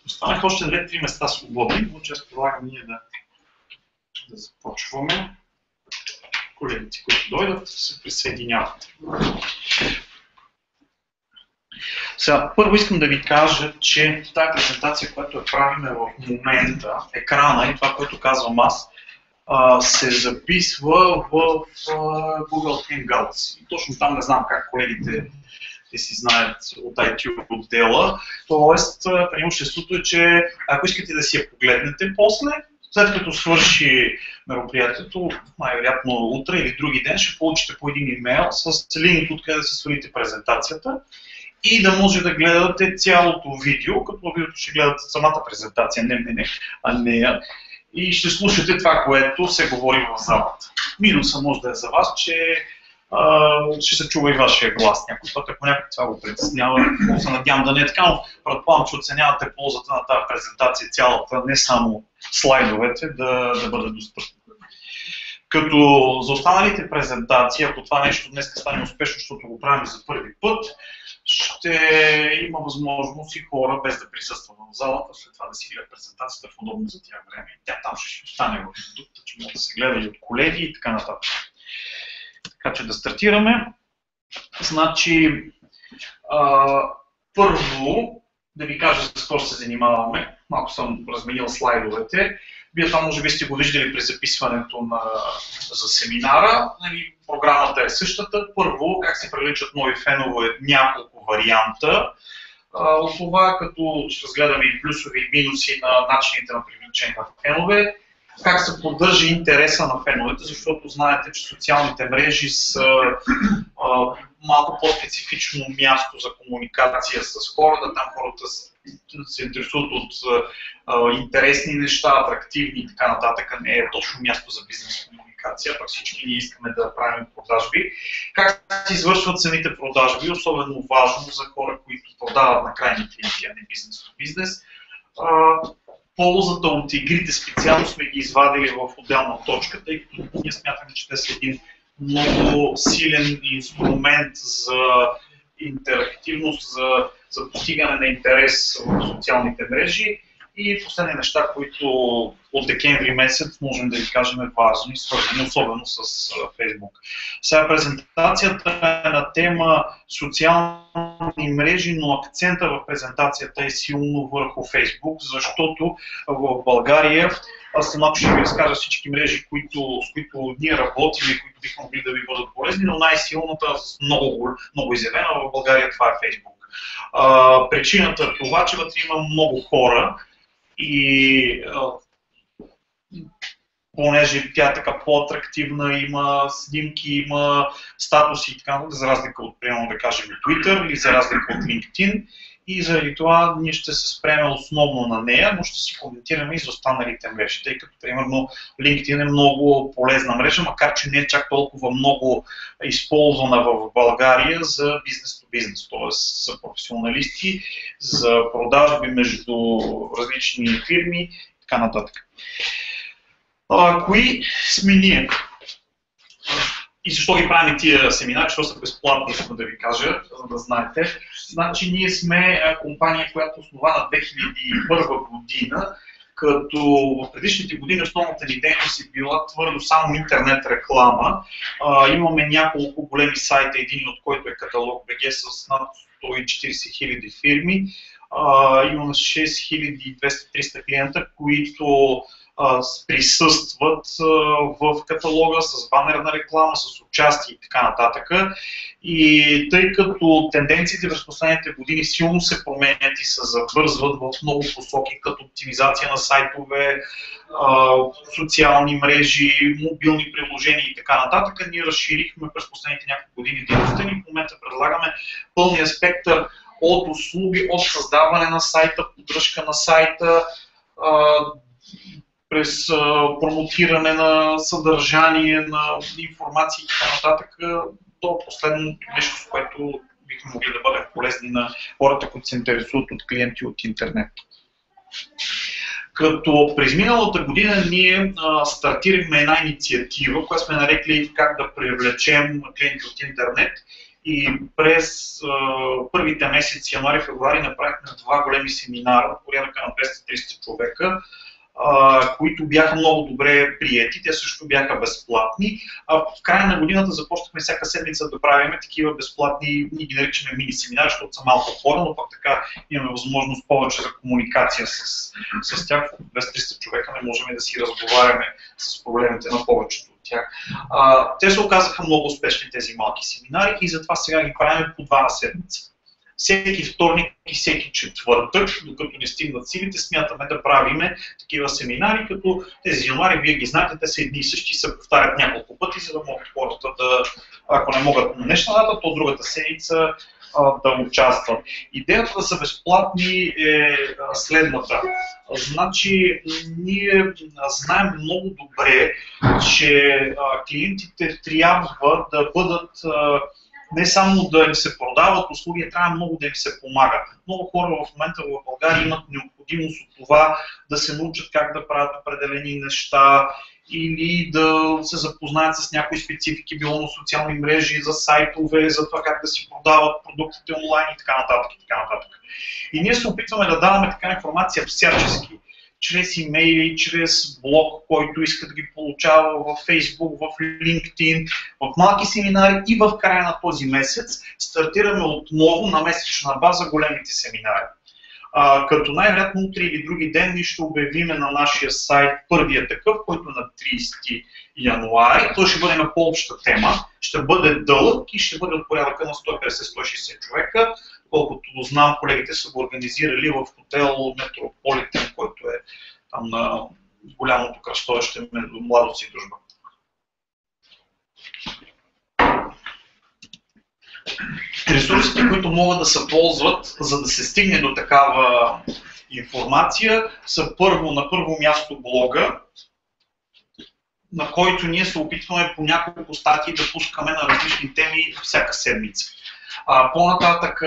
Останаха още 2-3 места свободни, но често предлагам ние да започваме. Колегите, които дойдат, се присъединяват. Сега, първо искам да ви кажа, че тази презентация, която правим в момента, екрана и това, което казвам аз, се записва в Google Hangouts. И точно там не знам как колегите си знаят от IT отдела. Тоест, преимуществото е, че ако искате да си я погледнете после, след като свърши мероприятието, най-вероятно утре или други ден, ще получите по един имейл с линк, откъде да си свалите презентацията и да може да гледате цялото видео, като видеото ще гледате самата презентация, не мене, а нея. И ще слушате това, което се говори в залата. Минуса може да е за вас, че ще се чува и вашия глас. Някой път, ако някой това го притеснява, се надявам да не е така, но предполагам, че оценявате ползата на тази презентация, цялата, не само слайдовете, да бъде достъпна. Като за останалите презентации, ако това нещо днес стане успешно, защото го правим за първи път, ще има възможност и хора без да присъстват в залата, след това да си гледат презентацията в удобно за тях време. Тя там ще остане в YouTube, че може да се гледа и от колеги и така нататък. Така че да стартираме. Значи, първо да ви кажа с какво се занимаваме. Малко съм разменил слайдовете. Вие това може би сте го виждали при записването за семинара. Програмата е същата. Първо, как се привличат нови фенове, няколко варианта. От това, като ще разгледаме и плюсови и минуси на начините на привличане на фенове. Как се поддържа интереса на феновете, защото знаете, че социалните мрежи са малко по-специфично място за комуникация с хората. Там хората се интересуват от интересни неща, атрактивни и така нататък. Не е точно място за бизнес комуникация, пък всички ние искаме да правим продажби. Как се извършват самите продажби, особено важно за хора, които продават на крайни клиенти, а не бизнес до бизнес. Ползата от игрите специално сме ги извадили в отделна точка, тъй като ние смятаме, че те са един много силен инструмент за интерактивност, за постигане на интерес в социалните мрежи и последни неща, които от декември месец можем да ви кажем важни, свързани особено с Facebook. Сега презентацията е на тема социални мрежи, но акцента в презентацията е силно върху Facebook, защото в България, аз самото ще ви разкажа всички мрежи, с които ние работим и които бихме могли да ви бъдат полезни, но най-силната, много изявена в България, това е Facebook. Причината е това, че вътре има много хора и понеже тя е така по-атрактивна, има снимки, има статуси и така, за разлика от, примерно да кажем, Twitter или за разлика от LinkedIn. И заради това ние ще се спреме основно на нея, но ще си коментираме и за останалите мрежи, тъй като, примерно, LinkedIn е много полезна мрежа, макар че не е чак толкова много използвана в България за бизнес-то-бизнес, т.е. за професионалисти, за продажби между различни фирми и така нататък. Кои сме ние? И защо ги правим тия семинари, защото са безплатни, искам да ви кажа, за да знаете. Значи ние сме компания, която е основана 2001 година, като в предишните години основната ни дейност е била твърдо само интернет реклама. Имаме няколко големи сайта, един от който е Каталог БГ с над 140 хиляди фирми. Имаме 6200-300 клиента, които присъстват в каталога с банерна реклама, с участие и така нататък. И тъй като тенденциите през последните години силно се променят и се завързват в много посоки, като оптимизация на сайтове, социални мрежи, мобилни приложения и така нататък, ние разширихме през последните няколко години дейността ни. В момента предлагаме пълния спектър от услуги, от създаване на сайта, поддръжка на сайта, през промотиране на съдържание, на информация и така нататък, до последното нещо, с което бихме могли да бъдем полезни на хората, които се интересуват от клиенти от интернет. Като през миналата година ние стартирахме една инициатива, която сме нарекли как да привлечем клиенти от интернет, и през първите месеци, януари-февруари, направихме 2 големи семинара, порядъка на 200-300 човека, които бяха много добре приети, те също бяха безплатни. В края на годината започнахме всяка седмица да правим такива безплатни, ние ги наричаме мини семинари, защото са малко хора, но пък така имаме възможност повече за комуникация с тях. 200-300 човека не можем да си разговаряме с проблемите на повечето от тях. Те се оказаха много успешни тези малки семинари и затова сега ги правим по 2 на седмица. Всеки вторник и всеки четвъртък, докато не стигнат силите, смятаме да правиме такива семинари, като тези януари, вие ги знаете, те са едни и същи, се повтарят няколко пъти, за да могат хората да, ако не могат на днешна дата, то другата седмица да участват. Идеята да са безплатни е следната. Значи, ние знаем много добре, че клиентите трябва да бъдат не само да им се продават услуги, трябва много да им се помага. Много хора в момента в България имат необходимост от това да се научат как да правят определени неща или да се запознаят с някои специфики, било на социални мрежи, за сайтове, за това как да си продават продуктите онлайн и така нататък. И така нататък. И ние се опитваме да даваме така информация всячески, чрез имейли, чрез блог, който иска да ги получава в Facebook, в LinkedIn, в малки семинари, и в края на този месец стартираме отново на месечна база големите семинари. Като най-вероятно утре или други ден ние ще обявиме на нашия сайт първия такъв, който е на 30 януари. Той ще бъде на по-обща тема, ще бъде дълъг и ще бъде от порядъка на 150-160 човека. Колкото знам, колегите са го организирали в хотел Метрополитен, който е там на голямото кръстовище между Младост и Дружба. Ресурсите, които могат да се ползват, за да се стигне до такава информация, са на първо място блога, на който ние се опитваме по няколко статии да пускаме на различни теми всяка седмица. По-нататък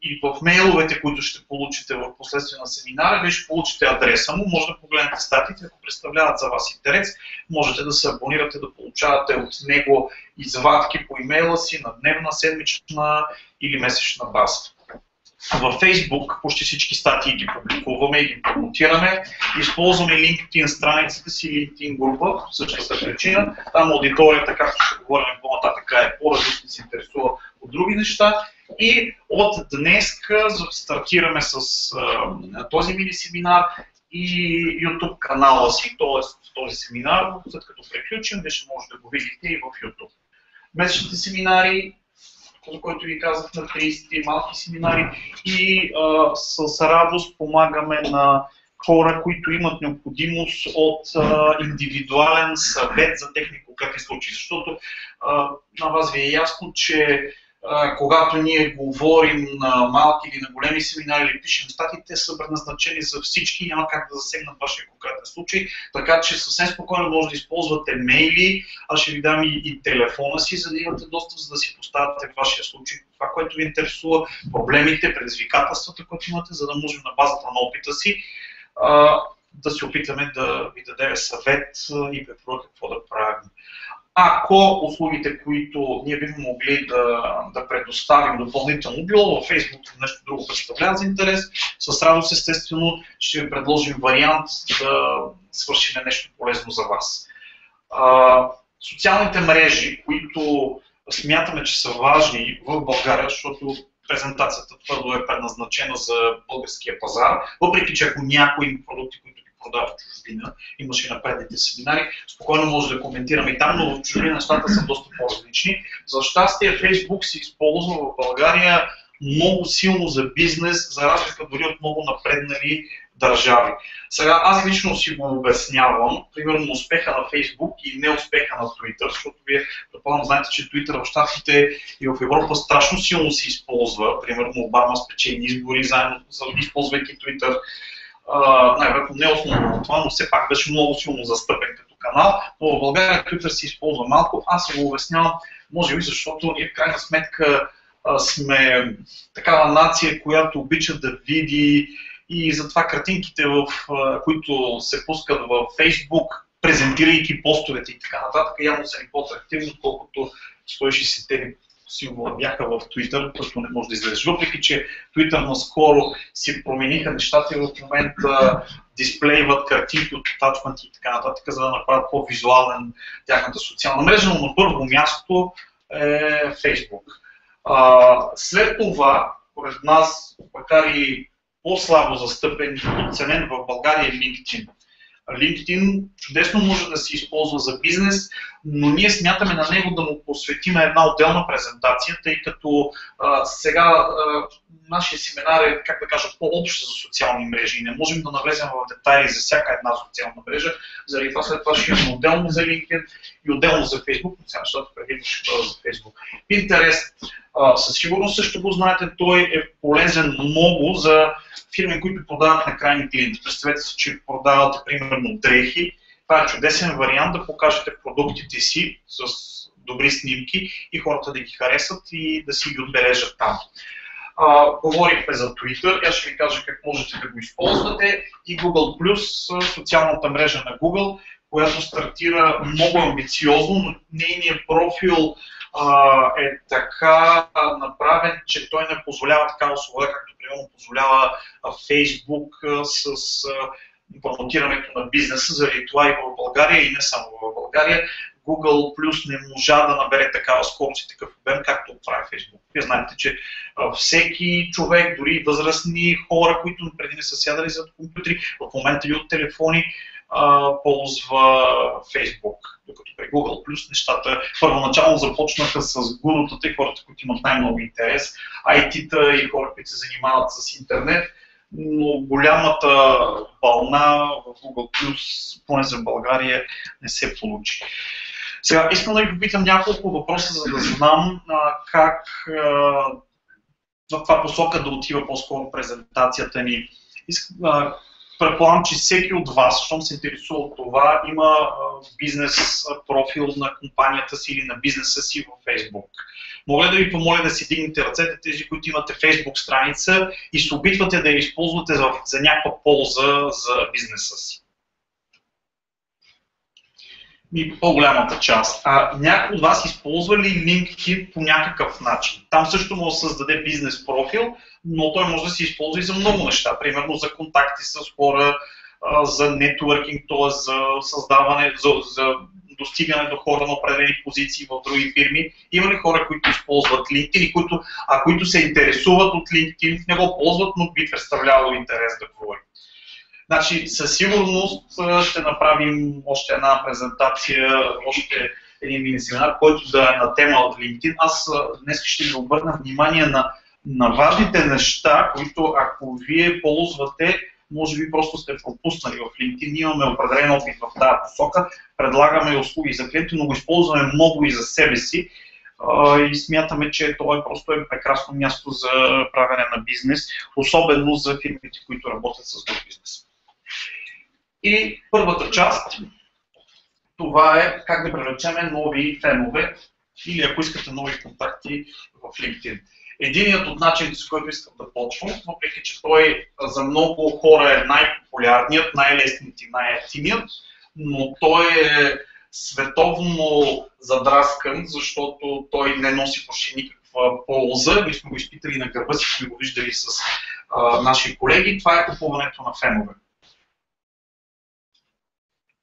и в мейловете, които ще получите в последствие на семинара, вие ще получите адреса му, може да погледнете статиите, ако представляват за вас интерес, можете да се абонирате, да получавате от него извадки по имейла си на дневна, седмична или месечна база. Във Facebook почти всички статии ги публикуваме и ги промотираме. Използваме LinkedIn страницата си, LinkedIn група, същата причина. Там аудиторията, както ще говорим по-нататък, е по-различно, се интересува от други неща. И от днес стартираме с този мини семинар и YouTube канала си, т.е. този семинар, след като приключим, вие ще може да го видите и в YouTube. Месечните семинари, за който ви казах, на 30 малки семинари, и с радост помагаме на хора, които имат необходимост от индивидуален съвет за техни конкретни случаи. Защото на вас ви е ясно, че когато ние говорим на малки или на големи семинари или пишем статии, те са предназначени за всички, няма как да засегнат вашия конкретен случай, така че съвсем спокойно може да използвате мейли, аз ще ви дам и телефона си, за да имате достъп, за да си поставяте в вашия случай това, което ви интересува, проблемите, предизвикателствата, които имате, за да можем на базата на опита си да се опитаме да ви дадем съвет и препоръка какво да правим. Ако услугите, които ние бихме могли да предоставим допълнително, било във Facebook или нещо друго представлява за интерес, с радост естествено ще ви предложим вариант да свършим нещо полезно за вас. Социалните мрежи, които смятаме, че са важни в България, защото презентацията твърдо е предназначена за българския пазар, въпреки че ако някои продукти, които ги продават в чужбина, имаше и на предните семинари, спокойно може да коментираме и там, но в чужбина нещата са доста по-различни. За щастие Facebook се използва в България много силно за бизнес, за разлика дори от много напреднали държави. Сега аз лично си го обяснявам, примерно успеха на Facebook и неуспеха на Twitter, защото вие предполагам знаете, че Twitter в Щатите и в Европа страшно силно се използва. Примерно Обама спечели избори заедно, използвайки Twitter. най-вероятно не основно това, но все пак беше много силно застъпен като канал, но в България Twitter се използва малко. Аз се го обяснявам, може би защото ние в крайна сметка сме такава нация, която обича да види и затова картинките, които се пускат в Facebook, презентирайки постовете и така нататък, явно са ни по-атрактивни, отколкото 160 символа бяха в Twitter, който не може да излезеш. Въпреки че Twitter наскоро си промениха нещата и в момента дисплейват картинки от атачменти и така нататък, за да направят по-визуален тяхната социална мрежа, но на първо място е Facebook. След това, поред нас, макар и по-слабо застъпен и оценен в България е LinkedIn. LinkedIn чудесно може да се използва за бизнес, но ние смятаме на него да му посветим една отделна презентация, тъй като сега нашия семинар е, как да кажа, по-общ за социални мрежи и не можем да навлезем в детайли за всяка една социална мрежа. Заради това след това ще имаме отделно за LinkedIn и отделно за Facebook, но сега нещата предимно ще бъдат за Facebook. Pinterest със сигурност също го знаете, той е полезен много за фирми, които продават на крайни клиенти. Представете си, че продавате примерно дрехи. Това е чудесен вариант да покажете продуктите си с добри снимки и хората да ги харесат и да си ги отбележат там. Говорихме за Twitter, аз ще ви кажа как можете да го използвате и Google+, социалната мрежа на Google, която стартира много амбициозно, но нейният профил е така направен, че той не позволява такава свобода, както примерно позволява Facebook с промотирането на бизнеса. Заради това и в България, и не само в България, Google Plus не можа да набере такава скорост и такъв обем, както прави Facebook. Вие знаете, че всеки човек, дори възрастни хора, които преди не са сядали зад компютри, в момента и от телефони, ползва Facebook, докато при Google Plus нещата първоначално започнаха с гурутата и хората, които имат най-много интерес, IT-та и хора, които се занимават с интернет, но голямата вълна в Google Plus, поне за България, не се получи. Сега искам да ви попитам няколко въпроса, за да знам как в каква посока да отива по-скоро презентацията ни. Предполагам, че всеки от вас, щом се интересува от това, има бизнес профил на компанията си или на бизнеса си в Facebook. Мога да ви помоля да си дигнете ръцете, тези, които имате Facebook страница и се опитвате да я използвате за някаква полза за бизнеса си. И по-голямата част. Някой от вас използва ли LinkedIn по някакъв начин? Там също може да създаде бизнес профил, но той може да се използва и за много неща. Примерно за контакти с хора, за нетворкинг, т.е. за създаване, за достигане до хора на определени позиции в други фирми. Има ли хора, които използват LinkedIn и които се интересуват от LinkedIn, не го ползват, но би представлявало интерес да говорим? Значи, със сигурност ще направим още една презентация, още един мини семинар, който да е на тема от LinkedIn. Аз днес ще ви обърна внимание на важните неща, които ако вие ползвате, може би просто сте пропуснали в LinkedIn. Имаме определен опит в тази посока, предлагаме услуги за клиенти, но го използваме много и за себе си. И смятаме, че това просто е прекрасно място за правене на бизнес, особено за фирмите, които работят с друг бизнес. И първата част, това е как да привлечем нови фенове или ако искате нови контакти в LinkedIn. Единият от начините, с който искам да почвам, въпреки че той за много хора е най-популярният, най-лесният и най-ефтиният, но той е световно задраскан, защото той не носи почти никаква полза. Ние сме го изпитали на гърба си, сме го виждали с наши колеги. Това е купуването на фенове.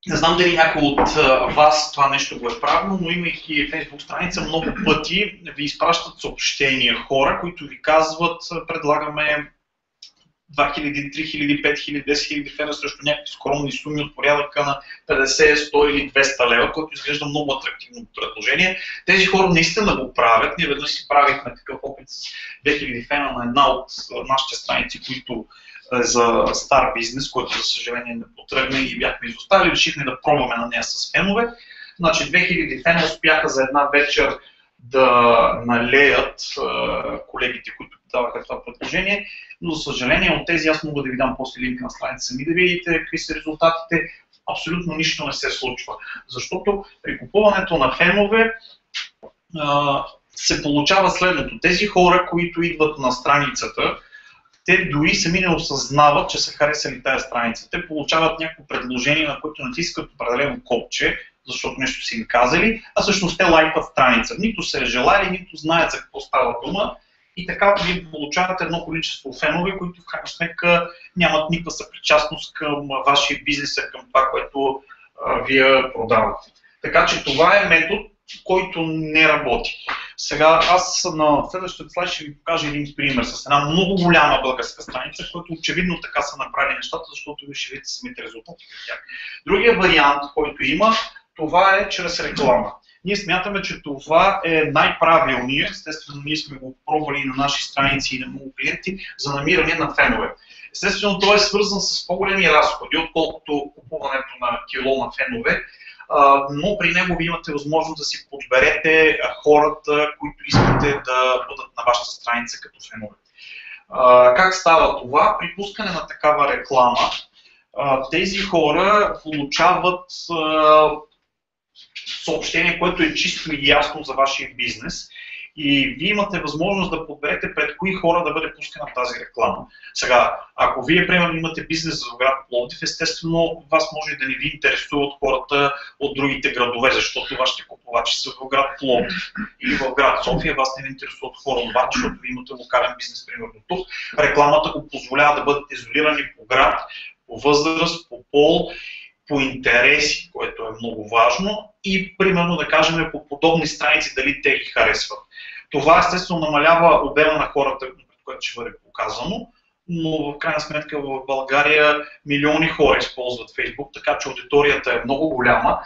Не знам дали някой от вас това нещо го е правило, но имайки Facebook страница, много пъти ви изпращат съобщения хора, които ви казват, предлагаме 2000, 3000, 5000, 10 000 фена срещу някакви скромни суми от порядъка на 50, 100 или 200 лева, което изглежда много атрактивно предложение. Тези хора наистина го правят. Ние веднъж си правихме такъв опит с 2000 фена на една от нашите страници, които за стар бизнес, който за съжаление не потръгна и бяхме изоставили, решихме да пробваме на нея с фенове. Значи 2000 фена успяха за една вечер да налеят колегите, които даваха това предложение, но за съжаление от тези аз мога да ви дам после линк на страница сами да видите какви са резултатите. Абсолютно нищо не се случва, защото при купуването на фенове се получава следното. Тези хора, които идват на страницата, те дори сами не осъзнават, че са харесали тази страница. Те получават някакво предложение, на което натискат определено копче, защото нещо са им казали, а всъщност те лайкват страница. Нито се е желали, нито знаят за какво става дума. И така вие получавате едно количество фенове, които в крайна сметка нямат никаква съпричастност към вашия бизнес, към това, което вие продавате. Така че това е метод, който не работи. Сега аз на следващия слайд ще ви покажа един пример с една много голяма българска страница, която очевидно така са направили нещата, защото ви ще видите самите резултати от тях. Другия вариант, който има, това е чрез реклама. Ние смятаме, че това е най-правилният, естествено ние сме го пробвали на наши страници и на много клиенти, за намиране на фенове. Естествено той е свързан с по-големи разходи, отколкото купуването на кило на фенове, но при него ви имате възможност да си подберете хората, които искате да бъдат на вашата страница като фенове. Как става това? При пускане на такава реклама, тези хора получават съобщение, което е чисто и ясно за вашия бизнес и вие имате възможност да подберете пред кои хора да бъде пускана тази реклама. Сега, ако вие, примерно, имате бизнес в град Пловдив, естествено, вас може да не ви интересуват хората от другите градове, защото вашите купувачи са в град Пловдив или в град София, вас не ви интересуват хора от Варна, защото ви имате локален бизнес, примерно тук. Рекламата го позволява да бъдат изолирани по град, по възраст, по пол, по интереси, което е много важно и примерно да кажем по подобни страници дали те ги харесват. Това естествено намалява обема на хората, което ще бъде показано, но в крайна сметка в България милиони хора използват Facebook, така че аудиторията е много голяма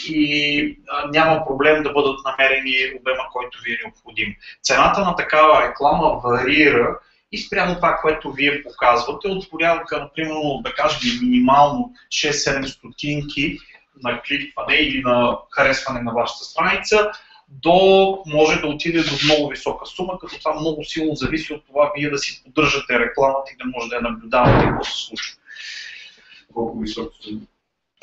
и няма проблем да бъдат намерени обема, който ви е необходим. Цената на такава реклама варира и спрямо това, което вие показвате, от порядъка, например, да кажем минимално 6-7 стотинки на кликване или на харесване на вашата страница, до може да отиде до много висока сума, като това много силно зависи от това вие да си поддържате рекламата и да може да я наблюдавате какво се случва. Колко висока сума?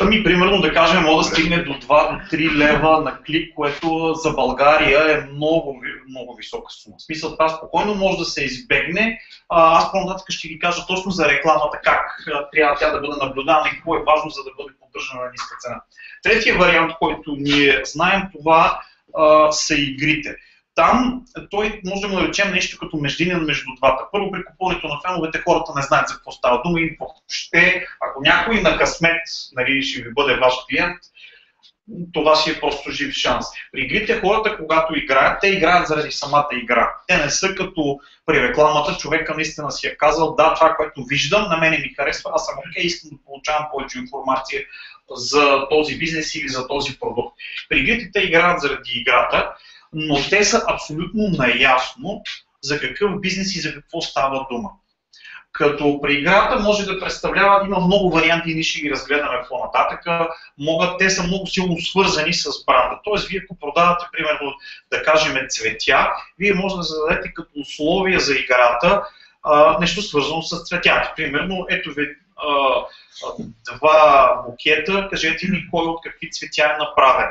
Ами, примерно, да кажем, може да стигне до 2 до 3 лева на клик, което за България е много, много висока сума. В смисъл, това спокойно може да се избегне. Аз по-нататък ще ви кажа точно за рекламата, как трябва тя да бъде наблюдана и какво е важно, за да бъде поддържана на ниска цена. Третия вариант, който ние знаем, това са игрите. Там той може да му наречем нещо като междинен между двата. Първо, при купуването на феновете хората не знаят за какво става дума и въобще, ако някой на късмет, нали, ще ви бъде ваш клиент, това си е просто жив шанс. При игрите хората, когато играят, те играят заради самата игра. Те не са като при рекламата, човека наистина си е казал, да, това, което виждам, на мене ми харесва, аз съм окей, искам да получавам повече информация за този бизнес или за този продукт. При игрите те играят заради играта, но те са абсолютно наясно за какъв бизнес и за какво става дума. Като при играта може да представлява, има много варианти и ние ще ги разгледаме по-нататък, те са много силно свързани с бранда. Тоест, вие ако продавате, примерно, да кажем цветя, вие може да зададете като условия за играта нещо свързано с цветята. Примерно, ето ви два букета, кажете ми кой от какви цветя е направен.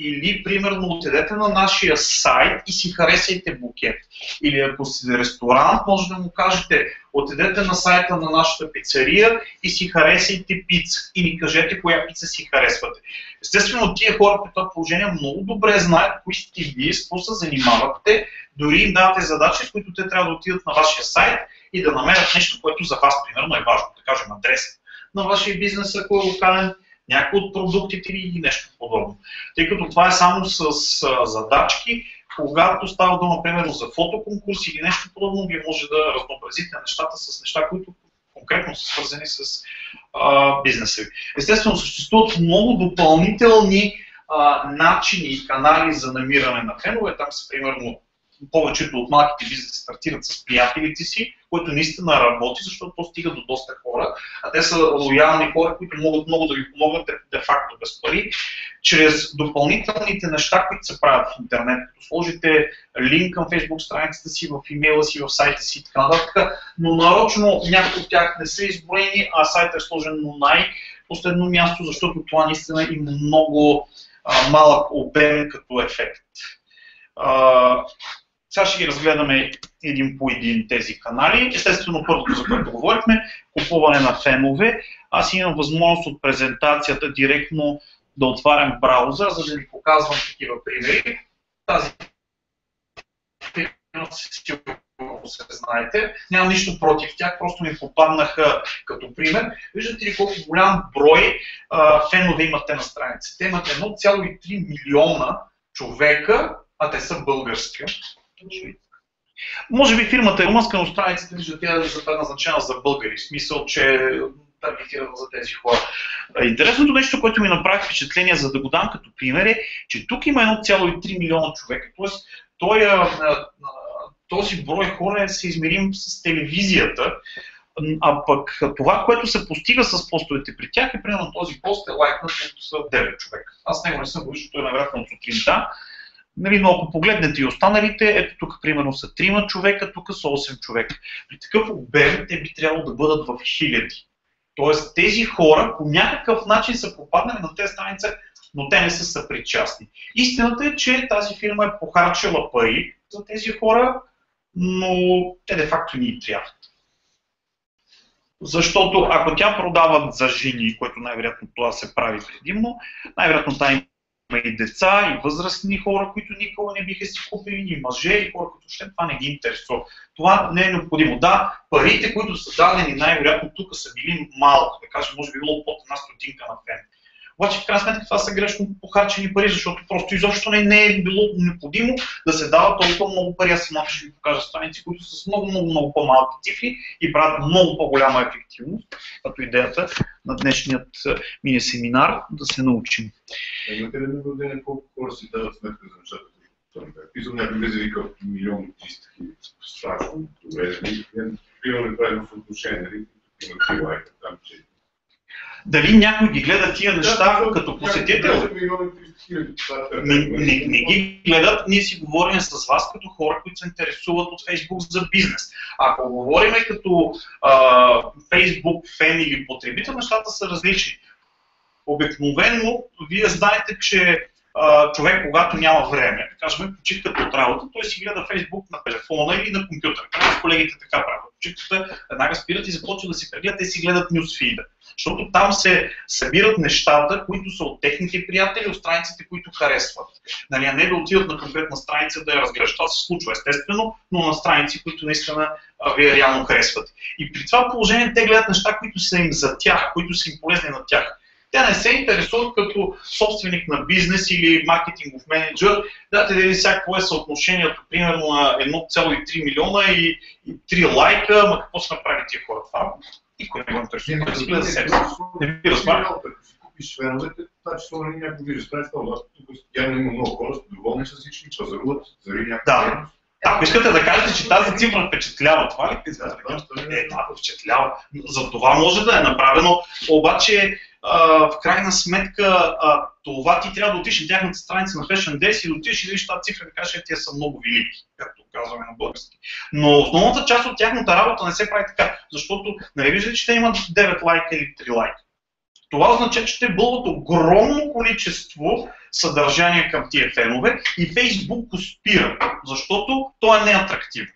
Или, примерно, отидете на нашия сайт и си харесайте букет. Или ако сте ресторант, може да му кажете, отидете на сайта на нашата пицария и си харесайте пица. И ни кажете коя пица си харесвате. Естествено, тия хора при това положение много добре знаят кои сте вие, с какво се занимавате, дори им давате задачи, с които те трябва да отидат на вашия сайт и да намерят нещо, което за вас, примерно, е важно. Да кажем, адрес на вашия бизнес, ако е локален, някой от продуктите или нещо подобно. Тъй като това е само с задачки, когато става дума, примерно, за фотоконкурс или нещо подобно, вие може да разнообразите нещата с неща, които конкретно са свързани с бизнеса ви. Естествено, съществуват много допълнителни начини и канали за намиране на фенове. Там са, примерно, повечето от малките бизнеси стартират с приятелите си, което наистина работи, защото то стига до доста хора, а те са лоялни хора, които могат много да ви помогнат де-факто без пари, чрез допълнителните неща, които се правят в интернет, като сложите линк към Facebook страницата си, в имейла си, в сайта си и така нататък, но нарочно някои от тях не са изброени, а сайтът е сложен на най-последно място, защото това наистина има много малък обем като ефект. Сега ще ги разгледаме един по един тези канали. Естествено, първото, за което говорихме, купуване на фенове. Аз имам възможност от презентацията директно да отварям браузър, за да ви показвам такива примери. Тази фирма сигурно се знаете. Нямам нищо против тях, просто ми попаднаха като пример. Виждате ли колко голям брой фенове имате на страницата? Те имат 1,3 милиона човека, а те са български. Може би фирмата е румънска, но страницата виждате е предназначена за българи, в смисъл, че таргетирана за тези хора. Интересното нещо, което ми направи впечатление, за да го дам като пример е, че тук има 1,3 милиона човека, т.е. този брой хора се измерим с телевизията, а пък това, което се постига с постовете при тях е, примерно този пост е лайкнат от 9 човека. Аз него не съм го виждал, той е най-вероятно от сутринта. Нали, но ако погледнете и останалите, ето тук примерно са 3 човека, тук са 8 човека. При такъв обем те би трябвало да бъдат в хиляди. Тоест тези хора по някакъв начин са попаднали на тези страница, но те не са съпричастни. Истината е, че тази фирма е похарчила пари за тези хора, но те де-факто ни трябват. Защото ако тя продават за жени, което най-вероятно това се прави предимно, най-вероятно тази има и деца, и възрастни хора, които никога не биха си купили, и мъже, и хора, които ще това не ги интересува. Това не е необходимо. Да, парите, които са дадени, най-вероятно тук са били малко, да кажем, може би било под една стотинка на фен. Обаче в крайна сметка това са грешно похарчени пари, защото просто изобщо не е било необходимо да се дава толкова много пари. Аз самата ще ви покажа страници, които са с много по-малки цифри и правят много по-голяма ефективност, като идеята на днешният мини семинар да се научим. Имате ли наблюдение колко хора си дават сметка за нещата? Писал някой влезе и към 1 300 000 страшно, добре, примерно правилно в отношение, има 3 лайка там, че дали някой ги гледа тия неща като посетител? Не ги гледат, ние си говорим с вас като хора, които се интересуват от Facebook за бизнес. Ако говорим като Facebook фен или потребител, нещата са различни. Обикновено, вие знаете, че човек, когато няма време, да кажем, почивката от работа, той си гледа Facebook на телефона или на компютъра. С колегите така правят. Почивката веднага спират и започват да си прегледат, те си гледат нюсфида. Защото там се събират нещата, които са от техните приятели, от страниците, които харесват. Нали, а не да отидат на конкретна страница да я разглеждат. Това се случва естествено, но на страници, които наистина вие реално харесвате. И при това положение те гледат неща, които са им за тях, които са им полезни на тях. Те не се интересуват като собственик на бизнес или маркетингов менеджер. Дайте да видим всяко е съотношението, примерно на 1,3 милиона и 3 лайка, ма какво са направили тия хора това? Никой не го интересува, да си гледа себе си. Не ви разбрах. Ако си купиш феновете, това число на някой вижда страница, тук явно има много хора, доволни са всички, пазаруват, заради някаква. Ако искате да кажете, че тази цифра впечатлява, това ли искате да кажете? Това впечатлява. За това може да е направено, обаче в крайна сметка това ти трябва да отиш на тяхната страница на Fashion Days и да отиш и да видиш тази цифра и да кажеш, тия са много велики, както казваме на български. Но основната част от тяхната работа не се прави така, защото не виждате, че те имат 9 лайка или 3 лайка. Това означава, че те бълват огромно количество съдържание към тия фенове и Facebook го спира, защото то е неатрактивно.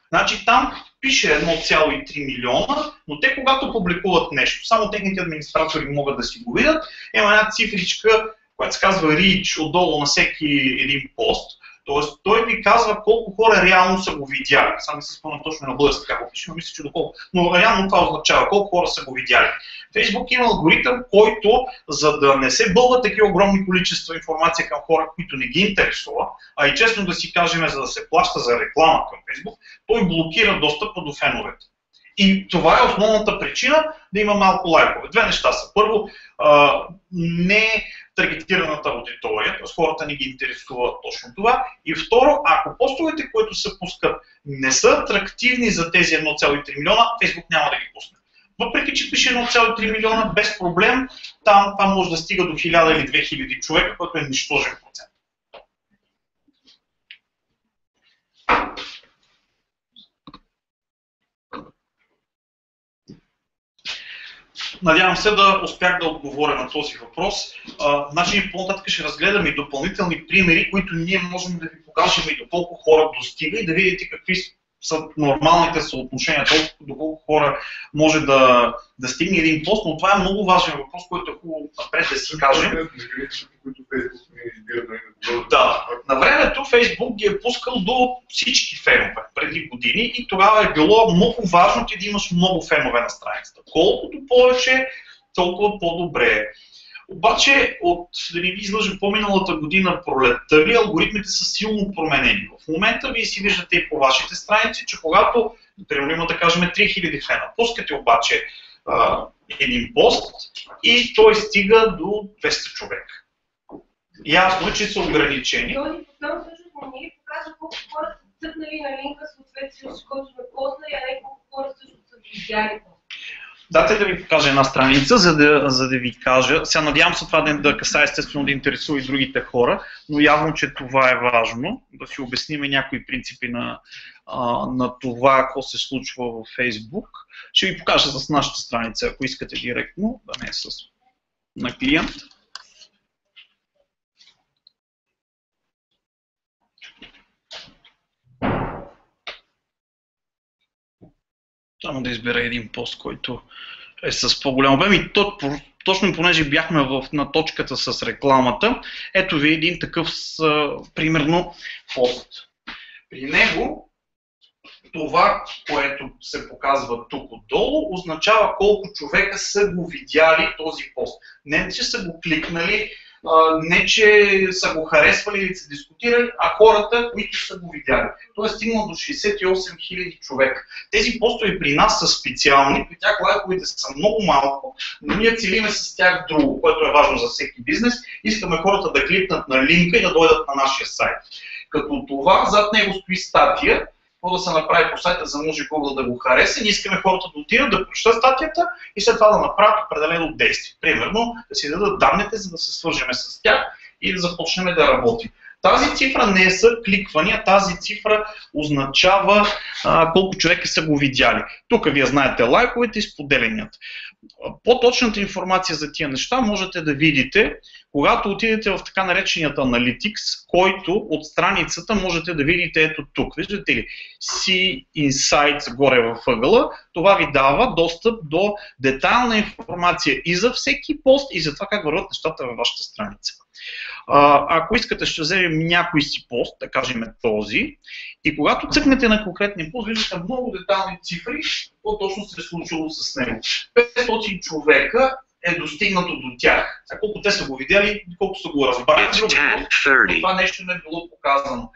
Значи там пише 1,3 милиона, но те когато публикуват нещо, само техните администратори могат да си го видят, има една цифричка, която се казва reach отдолу на всеки един пост. Тоест той ви казва колко хора реално са го видяли. Само не се спомням точно на български как го пише, но мисля, че доколко. Но реално това означава колко хора са го видяли. Facebook има алгоритъм, който, за да не се бълват такива огромни количества информация към хора, които не ги интересува, а и честно да си кажем, за да се плаща за реклама към Facebook, той блокира достъпа до феновете. И това е основната причина да има малко лайкове. Две неща са. Първо, не таргетираната аудитория, т.е. хората не ги интересува точно това. И второ, ако постовете, които се пускат, не са атрактивни за тези 1,3 милиона, Facebook няма да ги пусне. Въпреки че пише 1,3 милиона, без проблем, там това може да стига до 1000 или 2000 човека, което е нищожен процент. Надявам се да успях да отговоря на този въпрос. Значи по-нататък ще разгледаме и допълнителни примери, които ние можем да ви покажем и до колко хора достига и да видите какви са нормалните съотношения, до колко хора може да стигне един пост, но това е много важен въпрос, който е хубаво напред да си кажем. Да, на времето Фейсбук ги е пускал до всички фенове преди години и тогава е било много важно ти да имаш много фенове на страницата. Колкото повече, толкова по-добре. Обаче, да не ви излъжа по-миналата година пролетта ви, алгоритмите са силно променени. В момента вие си виждате и по вашите страници, че когато, примерно има да кажем 3000 фена, пускате обаче един пост и той стига до 200 човека. Ясно е, че са ограничени. Този потом всъщност не ви показва колко хора са цъкнали на линка съответствие с който сме познали, а не колко хора също са видяли. Дайте да ви покажа една страница, за да ви кажа. Сега надявам се това да касае естествено да интересува и другите хора, но явно, че това е важно, да си обясним някои принципи на това, какво се случва в Facebook. Ще ви покажа с нашата страница, ако искате директно, да не е на клиент. Само да избера един пост, който е с по-голям обем и точно понеже бяхме на точката с рекламата, ето ви един такъв примерно пост. При него това, което се показва тук отдолу, означава колко човека са го видяли този пост. Не, че са го кликнали, не, че са го харесвали или са дискутирали, а хората, които са го видяли. Той е стигнал до 68 000 човека. Тези постове при нас са специални, при тях лайковете са много малко, но ние целиме с тях друго, което е важно за всеки бизнес. Искаме хората да кликнат на линка и да дойдат на нашия сайт. Като това, зад него стои статия, какво да се направи по сайта, за да може Google да го хареса. Ние искаме хората да отидат, да прочитат статията и след това да направят определено действие. Примерно да си дадат данните, за да се свържем с тях и да започнем да работим. Тази цифра не са кликвания, тази цифра означава колко човека са го видяли. Тук вие знаете лайковете и споделенията. По-точната информация за тия неща можете да видите, когато отидете в така нареченият Analytics, който от страницата можете да видите ето тук. Виждате ли? See Insights горе във ъгъла. Това ви дава достъп до детайлна информация и за всеки пост, и за това как върват нещата във вашата страница. Ако искате, ще вземем някой си пост, да кажем този, и когато цъкнете на конкретния пост, виждате много детайлни цифри, какво точно се е случило с него. 500 човека е достигнато до тях. А колко те са го видяли, колко са го разбрали, но това нещо не е било показано.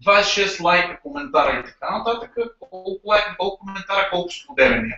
26 лайка, коментара и така нататък, колко лайка, колко коментара, колко споделяния.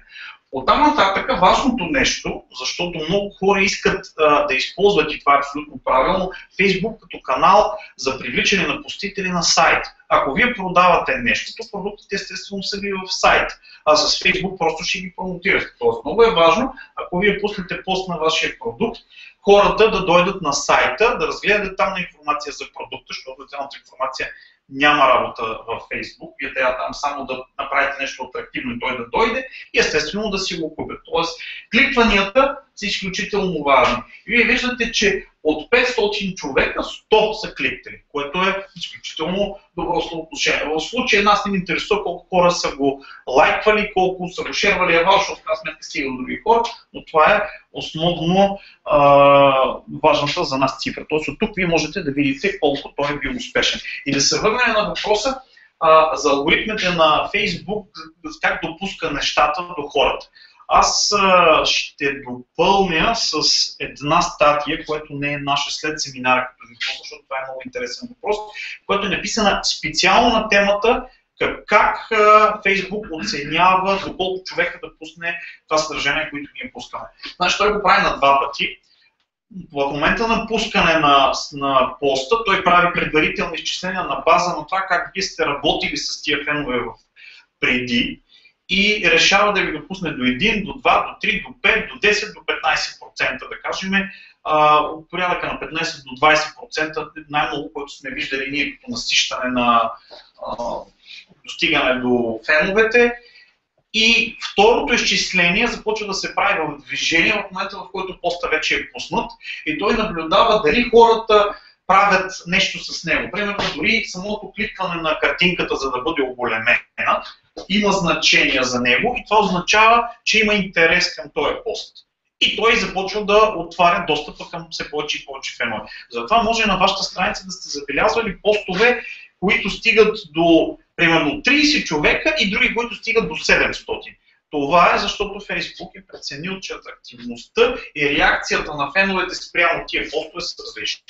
Оттам нататък важното нещо, защото много хора искат да използват, и това е абсолютно правилно, Facebook като канал за привличане на посетители на сайт. Ако вие продавате нещо, то продуктите естествено са ви в сайт, а с Facebook просто ще ги промотирате. Тоест много е важно, ако вие пуснете пост на вашия продукт, хората да дойдат на сайта, да разгледат там на информация за продукта, защото цялата информация няма работа в Facebook. Вие трябва там само да направите нещо атрактивно и той да дойде и естествено да си го купят. Тоест, кликванията са изключително важни. И вие виждате, че от 500 човека 100 са кликнали, което е изключително добро съотношение. В случая нас не интересува колко хора са го лайквали, колко са го шервали евал, защото в крайна сметка стига до други хора, но това е основно важната за нас цифра. Тоест от тук вие можете да видите колко той е бил успешен. И да се върнем на въпроса за алгоритмите на Facebook, как допуска нещата до хората. Аз ще допълня с една статия, която не е наша след семинара, като ви просто, защото това е много интересен въпрос, която е написана специално на темата Как Фейсбук оценява доколко човека да пусне това съдържание, което ние пускаме. Значи той го прави на два пъти. В момента на пускане на поста той прави предварителни изчисления на база на това как вие сте работили с тия фенове преди и решава да ви го пусне до 1, до 2, до 3, до 5, до 10, до 15%, да кажем, от порядъка на 15 до 20%, най-много, което сме виждали ние като насищане на достигане до феновете. И второто изчисление започва да се прави в движение в момента, в който поста вече е пуснат и той наблюдава дали хората правят нещо с него. Примерно дори самото кликване на картинката, за да бъде оголемена, има значение за него и това означава, че има интерес към този пост. И той започва да отваря достъпа към все повече и повече фенове. Затова може на вашата страница да сте забелязвали постове, които стигат до примерно 30 човека и други, които стигат до 700. Това е защото Facebook е преценил, че атрактивността и реакцията на феновете спрямо тия постове са различни.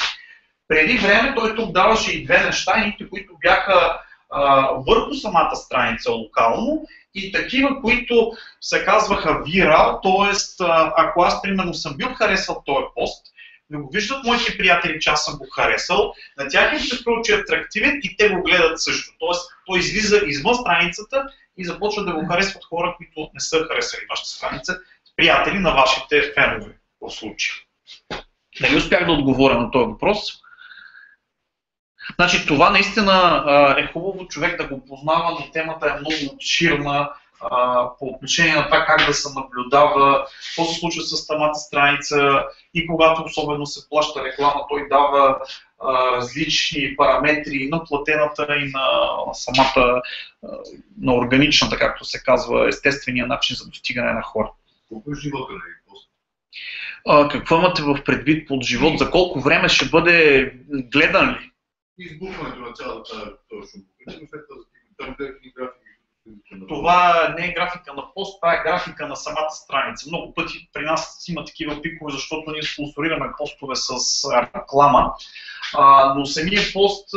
Преди време той тук даваше и две неща, едните, които бяха върху самата страница локално и такива, които се казваха вирал, т.е. ако аз примерно съм бил харесал този пост, да го виждат моите приятели, че аз съм го харесал, на тях им се струва, че е атрактивен и те го гледат също. Тоест, той излиза извън страницата и започва да го харесват хора, които не са харесали вашата страница, приятели на вашите фенове в случая. Дали успях да отговоря на този въпрос? Значи това наистина е хубаво човек да го познава, но темата е много обширна по отношение на това как да се наблюдава, какво се случва с самата страница и когато особено се плаща реклама, той дава различни параметри на платената и на самата, на органичната, както се казва, естествения начин за достигане на хора. Колко е живота на пост? Какво имате в предвид под живот? За колко време ще бъде гледан ли? Избухването на цялата точно покритие, след това графики. Това не е графика на пост, това е графика на самата страница. Много пъти при нас има такива пикове, защото ние спонсорираме постове с реклама, но самия пост,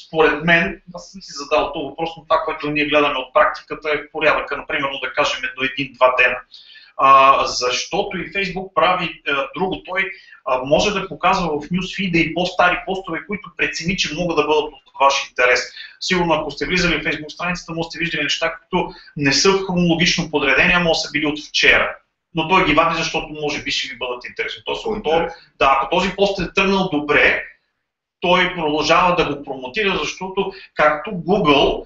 според мен, аз съм си задал този въпрос, но това, което ние гледаме от практиката е в порядъка, например, да кажем до 1-2 дена. Защото и Facebook прави друго, той може да показва в нюсфида и по-стари постове, които прецени, че могат да бъдат от ваш интерес. Сигурно, ако сте влизали в Facebook страницата, може сте виждали неща, които не са в хронологично подредени, а може са били от вчера. Но той ги вади, защото може би ще ви бъдат интересни. Ако този пост е тръгнал добре, той продължава да го промотира, защото както Google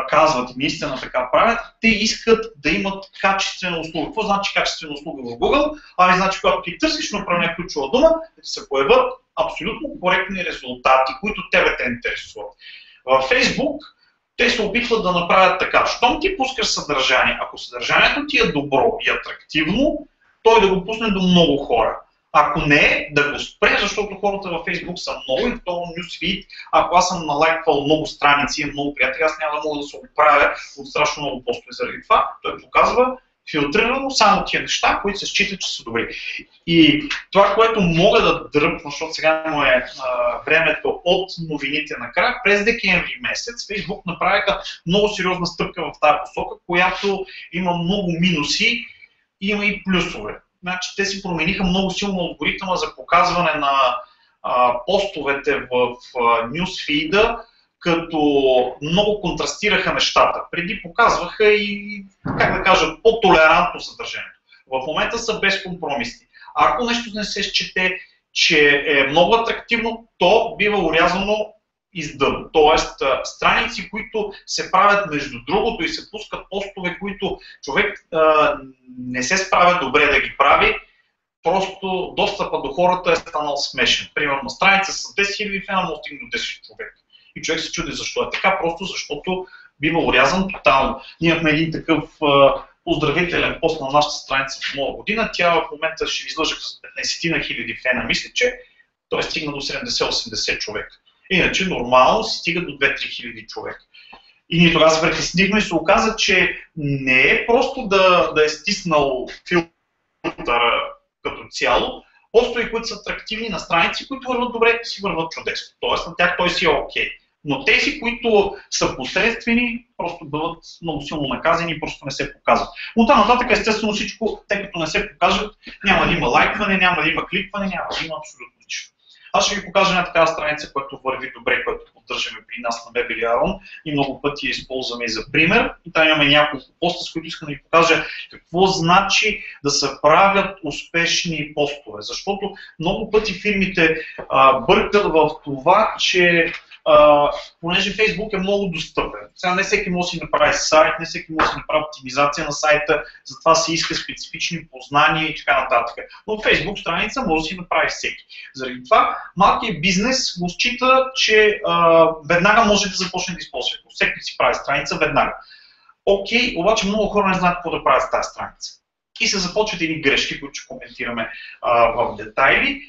казват и наистина така правят, те искат да имат качествена услуга. Какво значи качествена услуга в Google? Значи, когато ти търсиш направление ключова дума, да ти се появят абсолютно коректни резултати, които тебе те интересуват. В Facebook те се опитват да направят така. Щом ти пускаш съдържание, ако съдържанието ти е добро и атрактивно, той да го пусне до много хора. Ако не, да го спре, защото хората във Facebook са много и в този нюсфид, ако аз съм налайквал много страници и много приятели, аз няма да мога да се оправя от страшно много постове заради това. Той показва филтрирано само тия неща, които се считат, че са добри. И това, което мога да дръпна, защото сега му е времето от новините накрая, през декември месец Facebook направиха много сериозна стъпка в тази посока, която има много минуси и има и плюсове. Значи, те си промениха много силно алгоритъма за показване на постовете в нюсфида, като много контрастираха нещата. Преди показваха и, как да кажа, по-толерантно съдържанието. В момента са безкомпромисни. Ако нещо не се счете, че е много атрактивно, то бива урязано издън. Тоест, страници, които се правят между другото и се пускат постове, които човек не се справя добре да ги прави, просто достъпа до хората е станал смешен. Примерно, страница с 10 000 фена може да стигне до 10 човека. И човек се чуди защо е така, просто защото бива урязан тотално. Ние имахме един такъв поздравителен пост на нашата страница в нова година. Тя в момента ще излъжа с 15 000 фена, мисля, че той стигна до 70-80 човека. Иначе нормално се стига до 2-3 хиляди човека. И ние тогава се притеснихме и се оказа, че не е просто да е стиснал филтъра като цяло, постове, които са атрактивни на страници, които върват добре, си върват чудесно. Тоест на тях той си е окей. Но тези, които са посредствени, просто бъдат много силно наказани и просто не се показват. Но там нататък естествено всичко, тъй като не се покажат, няма да има лайкване, няма да има кликване, няма да има абсолютно нищо. Аз ще ви покажа една такава страница, която върви добре, която поддържаме при нас на Мебели Арон и много пъти я използваме и за пример. И там имаме няколко поста, с които искам да ви покажа какво значи да се правят успешни постове. Защото много пъти фирмите бъркат в това, че понеже Фейсбук е много достъпен. Сега не всеки може да си направи сайт, не всеки може да си направи оптимизация на сайта, затова се иска специфични познания и така нататък. Но Фейсбук страница може да си направи всеки. Заради това малкият бизнес го счита, че веднага може да започне да използва. Всеки си прави страница веднага. Окей, обаче много хора не знаят какво да правят с тази страница. И се започват едни грешки, които ще коментираме в детайли.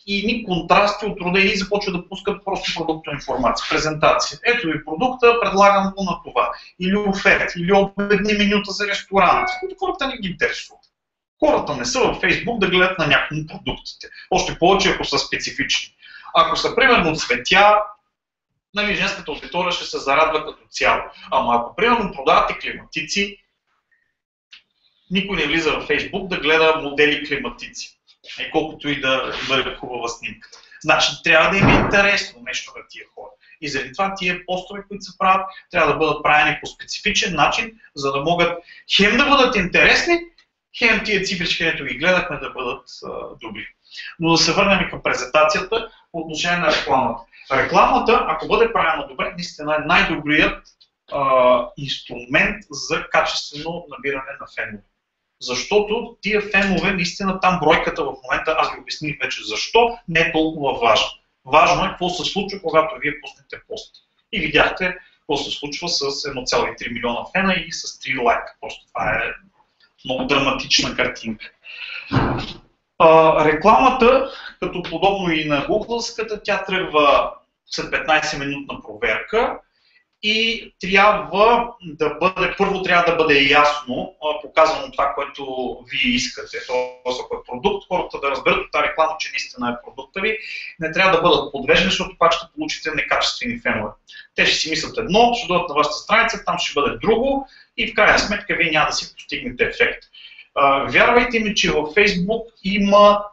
И ни контрасти от рода или започват да пускат просто продуктова информация, презентация. Ето ви продукта, предлагам го на това. Или оферти, или обедни менюта за ресторант, които хората не ги интересуват. Хората не са във Фейсбук да гледат на някои продуктите. Още повече, ако са специфични. Ако са примерно цветя, нали, женската аудитория ще се зарадва като цяло. Ама ако примерно продавате климатици, никой не влиза във Фейсбук да гледа модели климатици. И колкото и да бъде хубава снимката. Значи трябва да им е интересно нещо на тия хора. И заради това тия постове, които се правят, трябва да бъдат правени по специфичен начин, за да могат хем да бъдат интересни, хем тия цифрички, където ги гледахме, да бъдат добри. Но да се върнем към презентацията по отношение на рекламата. Рекламата, ако бъде правена добре, наистина е най-добрият инструмент за качествено набиране на фенове. Защото тия фенове, наистина там бройката в момента, аз ви обясних вече защо, не е толкова важно. Важно е какво се случва, когато вие пуснете пост. И видяхте какво се случва с 1,3 милиона фена и с 3 лайка. Просто това е много драматична картинка. Рекламата, като подобно и на Google-ската, тя тръгва след 15-минутна проверка. И трябва да бъде, първо трябва да бъде ясно показано това, което вие искате. Тоест, ако е продукт, хората да разберат от тази реклама, че наистина е продукта ви. Не трябва да бъдат подвеждани, защото пак ще получите некачествени фенове. Те ще си мислят едно, ще дойдат на вашата страница, там ще бъде друго и в крайна сметка вие няма да си постигнете ефект. Вярвайте ми, че във Facebook има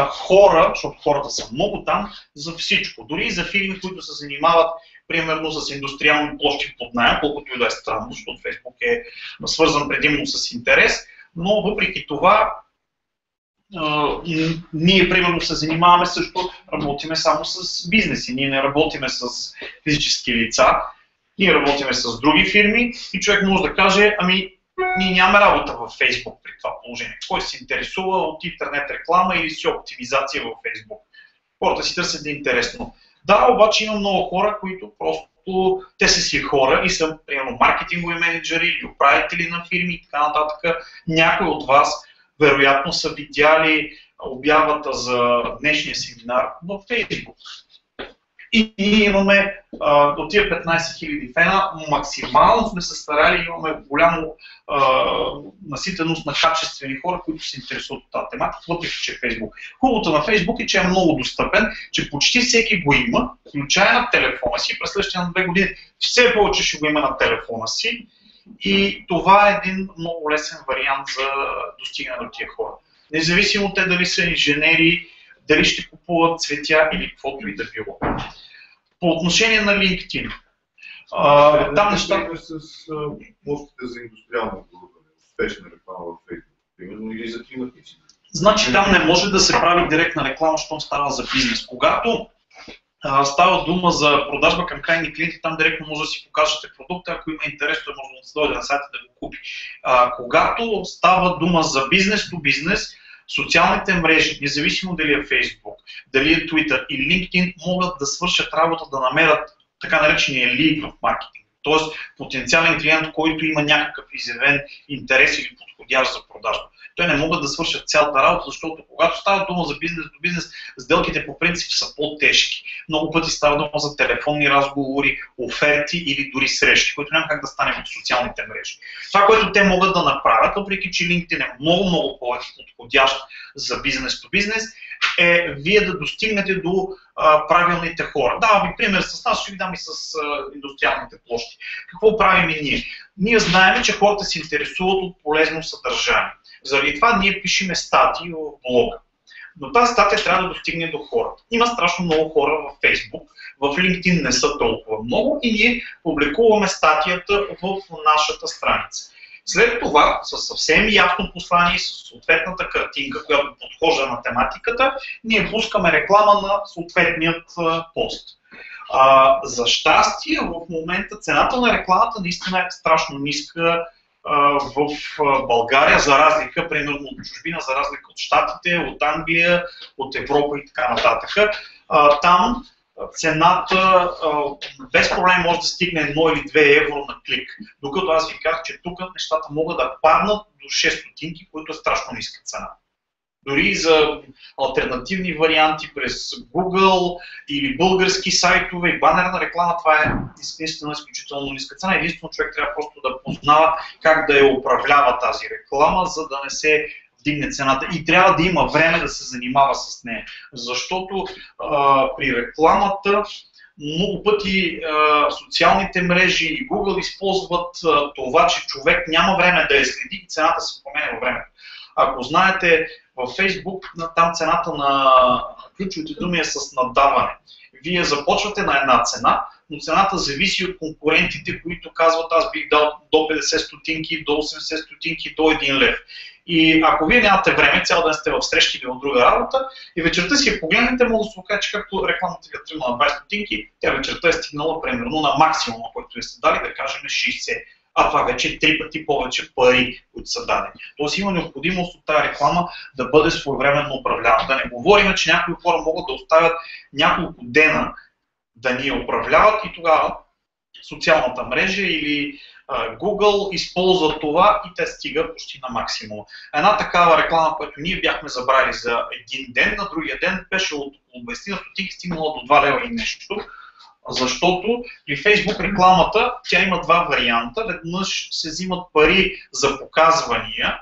хора, защото хората са много там, за всичко. Дори и за фирми, които се занимават примерно с индустриални площи под наем, колкото и да е странно, защото Фейсбук е свързан предимно с интерес, но въпреки това ние примерно се занимаваме също, работиме само с бизнеси, ние не работиме с физически лица, ние работиме с други фирми и човек може да каже, ами ние нямаме работа във Фейсбук при това положение. Кой се интересува от интернет реклама или си оптимизация във Фейсбук? Хората си търсят да е интересно. Да, обаче има много хора, които просто, те са си хора и са, примерно, маркетингови менеджери или управители на фирми и така нататък. Някои от вас, вероятно, са видяли обявата за днешния семинар в Фейсбук. И ние имаме от тия 15 000 фена, максимално сме се старали, имаме голямо наситеност на качествени хора, които се интересуват от тази тематика, въпреки че е Фейсбук. Хубавото на Фейсбук е, че е много достъпен, че почти всеки го има, включая на телефона си, през следващите на 2 години все повече ще го има на телефона си и това е един много лесен вариант за достигане до тия хора. Независимо те дали са инженери, дали ще купуват цветя или каквото и да било. По отношение на LinkedIn, там нещата с постите за индустриално оборудване, успешна реклама в Facebook, примерно, или за климатици. Значи там не може да се прави директна реклама, щом става за бизнес. Когато става дума за продажба към крайни клиенти, там директно може да си покажете продукта, ако има интерес, той може да се дойде на сайта да го купи. Когато става дума за бизнес то бизнес, социалните мрежи, независимо дали е Facebook, дали е Twitter или LinkedIn, могат да свършат работа, да намерят така наречения лид в маркетинг. Тоест потенциален клиент, който има някакъв изявен интерес или подходящ за продажба. Той не могат да свършат цялата работа, защото когато става дума за бизнес до бизнес, сделките по принцип са по-тежки. Много пъти става дума за телефонни разговори, оферти или дори срещи, които няма как да стане в социалните мрежи. Това, което те могат да направят, въпреки че LinkedIn е много повече подходящ за бизнес до бизнес, е вие да достигнете до правилните хора. Давам ви пример с нас, ще ви дам и с индустриалните площи. Какво правим и ние? Ние знаем, че хората се интересуват от полезно съдържание. Заради това ние пишеме статии в блога. Но тази статия трябва да достигне до хората. Има страшно много хора в Facebook, в LinkedIn не са толкова много и ние публикуваме статията в нашата страница. След това, със съвсем ясно послание, с съответната картинка, която подхожда на тематиката, ние пускаме реклама на съответният пост. За щастие, в момента цената на рекламата наистина е страшно ниска в България, за разлика, примерно от чужбина, за разлика от Щатите, от Англия, от Европа и така нататък. Там цената без проблем може да стигне 1 или 2 евро на клик. Докато аз ви казах, че тук нещата могат да паднат до 6 стотинки, което е страшно ниска цена. Дори за алтернативни варианти през Google или български сайтове и банерна реклама, това е наистина изключително ниска цена. Единствено човек трябва просто да познава как да я управлява тази реклама, за да не се вдигне цената. И трябва да има време да се занимава с нея. Защото при рекламата много пъти социалните мрежи и Google използват това, че човек няма време да я следи и цената се променя във времето. Ако знаете, във Facebook там цената на ключовите думи е с наддаване. Вие започвате на една цена, но цената зависи от конкурентите, които казват аз бих дал до 50 стотинки, до 80 стотинки, до 1 лев. И ако вие нямате време, цял ден сте в срещи или в друга работа и вечерта си я погледнете, може да се окаже, че както рекламата ви е тръгнала на 20 стотинки, тя вечерта е стигнала примерно на максимума, който ви сте дали, да кажем 60. А това вече е 3 пъти повече пари, които са дадени. Тоест има необходимост от тази реклама да бъде своевременно управлявана. Да не говорим, че някои хора могат да оставят няколко дена да ни управляват и тогава социалната мрежа или Google използва това и те стигат почти на максимума. Една такава реклама, която ние бяхме забрали за един ден, на другия ден беше от около 20 стотинки стигнала до 2 лева и нещо. Защото при Facebook рекламата тя има два варианта. Веднъж се взимат пари за показвания,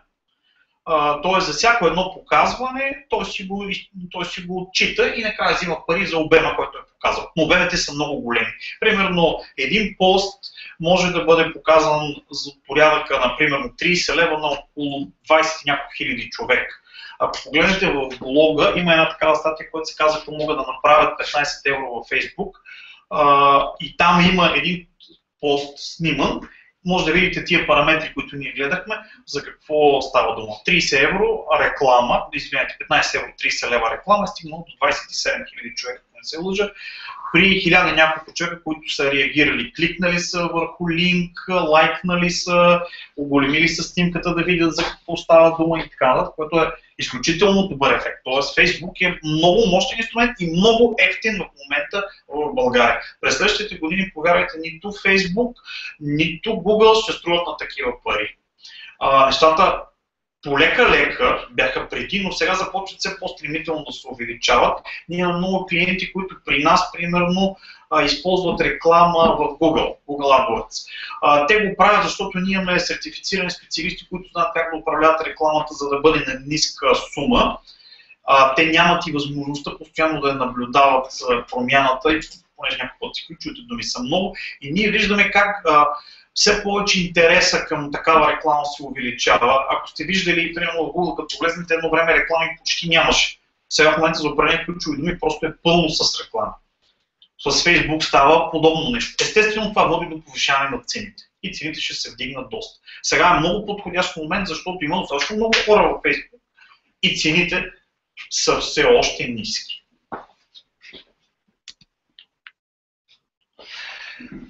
т.е. за всяко едно показване той си го отчита и накрая взима пари за обема, който е показал. Но обемите са много големи. Примерно един пост може да бъде показан за порядъка на примерно 30 лева на около 20 няколко хиляди човек. Ако погледнете в блога, има една такава статия, която се казва, ако могат да направят 15 евро във Facebook. И там има един пост сниман. Може да видите тия параметри, които ние гледахме, за какво става дума. 30 евро реклама, извинете, 15 евро, 30 лева реклама, стигнало до 27 000 човека, не се лъжа. При 1000 няколко човека, които са реагирали, кликнали са върху линк, лайкнали са, оголемили са снимката да видят за какво става дума и така нататък, което е изключително добър ефект. Тоест Facebook е много мощен инструмент и много ефтин в момента в България. През следващите години, повярвайте, нито Facebook, нито Google ще струват на такива пари. Нещата полека-лека бяха преди, но сега започват все по-стремително да се увеличават. Ние имаме много клиенти, които при нас, примерно, използват реклама в Google AdWords. Те го правят, защото ние имаме сертифицирани специалисти, които знаят как да управляват рекламата, за да бъде на ниска сума. Те нямат и възможността постоянно да наблюдават промяната, и понеже някакво път си ключовите думи са много. И ние виждаме как все повече интереса към такава реклама се увеличава. Ако сте виждали, примерно в Google, като влезнете едно време реклами почти нямаше. Сега в момента за определени ключови думи просто е пълно с реклама. С Facebook става подобно нещо. Естествено това води до повишаване на цените. И цените ще се вдигнат доста. Сега е много подходящ момент, защото има достатъчно много хора в Facebook и цените са все още ниски.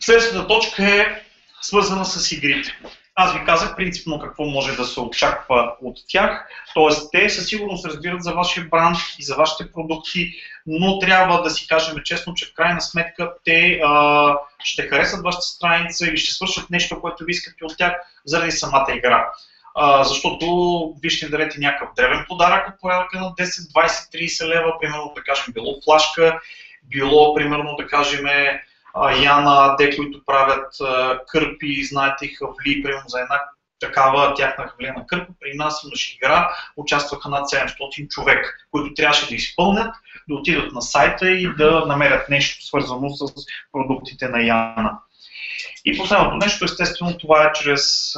Следващата точка е свързана с игрите. Аз ви казах принципно какво може да се очаква от тях, т.е. те със сигурност разбират за вашия бранд и за вашите продукти, но трябва да си кажем честно, че в крайна сметка те ще харесат вашата страница или ще свършат нещо, което ви искате от тях заради самата игра. Защото вие ще им дадете някакъв древен подарък от порядъка на 10, 20, 30 лева, примерно да кажем било флашка, било примерно да кажем Яна, те, които правят кърпи, знаете, хавли, примерно за една такава тяхна хвилена кърпа. При нас имаше игра, участваха над 700 човека, които трябваше да изпълнят, да отидат на сайта и да намерят нещо свързано с продуктите на Яна. И последното нещо, естествено, това е чрез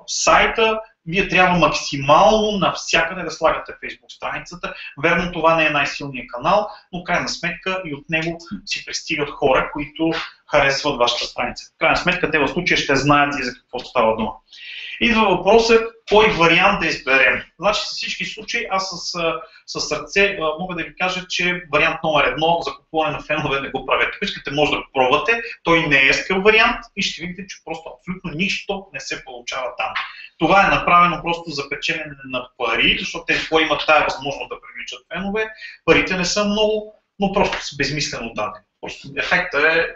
сайта. Вие трябва максимално навсякъде да слагате Facebook страницата. Верно, това не е най-силният канал, но крайна сметка и от него си пристигат хора, които харесват вашата страница. В крайна сметка те в случая ще знаят и за какво става дума. Идва въпросът, кой вариант да изберем. Значи, с всички случаи, аз с сърце мога да ви кажа, че вариант номер 1 за купуване на фенове не го правете. Ако искате, може да го пробвате, той не е скъп вариант и ще видите, че просто абсолютно нищо не се получава там. Това е направено просто за печелене на пари, защото тези хора имат тая възможност да привличат фенове. Парите не са много, но просто са безмислено дадени. Просто ефектът е